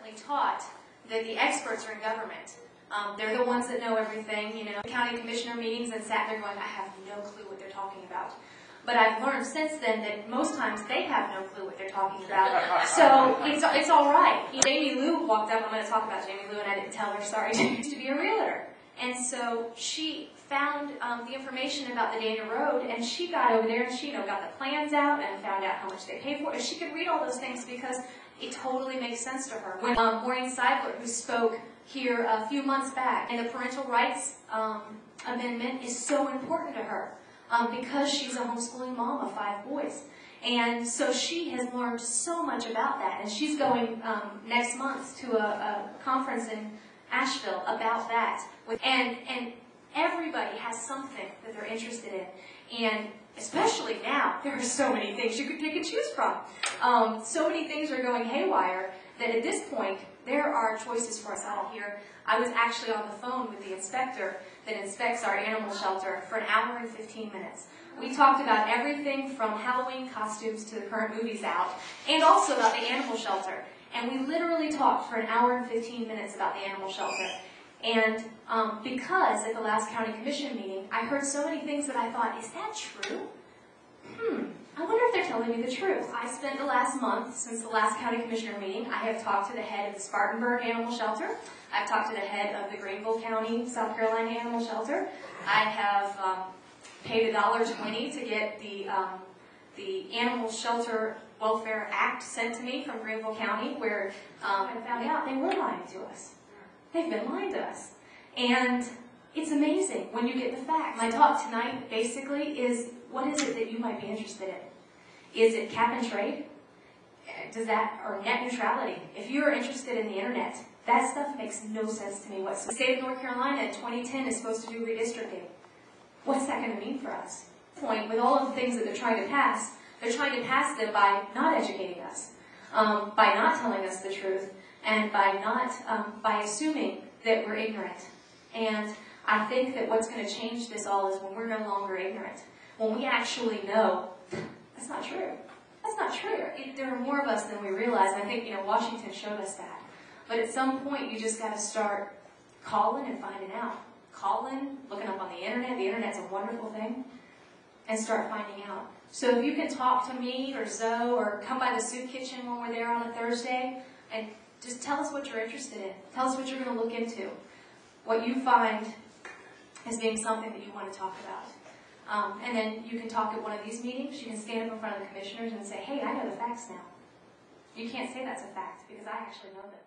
constantly taught that the experts are in government. They're the ones that know everything, you know. County commissioner meetings and sat there going, I have no clue what they're talking about. But I've learned since then that most times they have no clue what they're talking about. So it's all right. Jamie Lou walked up, I'm going to talk about Jamie Lou, and I didn't tell her, sorry, she used to be a realtor. And so she found the information about the Dana Road, and she got over there and she got the plans out and found out how much they paid for it. And she could read all those things because it totally makes sense to her. When Maureen Seibler, who spoke here a few months back, and the parental rights amendment is so important to her because she's a homeschooling mom of 5 boys. And so she has learned so much about that. And she's going next month to a conference in Asheville about that. And everybody has something that they're interested in. And especially now, there are so many things you could pick and choose from. So many things are going haywire that at this point, there are choices for us all here. I was actually on the phone with the inspector that inspects our animal shelter for 1 hour and 15 minutes. We talked about everything from Halloween costumes to the current movies out, and also about the animal shelter. And we literally talked for 1 hour and 15 minutes about the animal shelter. And because at the last county commission meeting, I heard so many things that I thought, is that true? I wonder if they're telling me the truth. I spent the last month, since the last county commissioner meeting, I have talked to the head of the Spartanburg Animal Shelter. I've talked to the head of the Greenville County, South Carolina Animal Shelter. I have paid $1.20 to get the Animal Shelter Welfare Act sent to me from Greenville County, where I found out they were lying to us. They've been lying to us. And it's amazing when you get the facts. My talk tonight basically is, what is it that you might be interested in? Is it cap and trade? Or net neutrality? If you're interested in the internet, that stuff makes no sense to me whatsoever. The state of North Carolina in 2010 is supposed to do redistricting. What's that going to mean for us? With all of the things that they're trying to pass them by not educating us, by not telling us the truth, and by assuming that we're ignorant. And I think that what's going to change this all is when we're no longer ignorant. When we actually know, that's not true. That's not true. There are more of us than we realize, and I think Washington showed us that. But at some point, you just got to start calling and finding out. Calling, looking up on the internet. The internet's a wonderful thing. And start finding out. So if you can talk to me or Zoe or come by the soup kitchen when we're there on a Thursday and just tell us what you're interested in. Tell us what you're going to look into. What you find as being something that you want to talk about. And then you can talk at one of these meetings. You can stand up in front of the commissioners and say, hey, I know the facts now. You can't say that's a fact because I actually know them.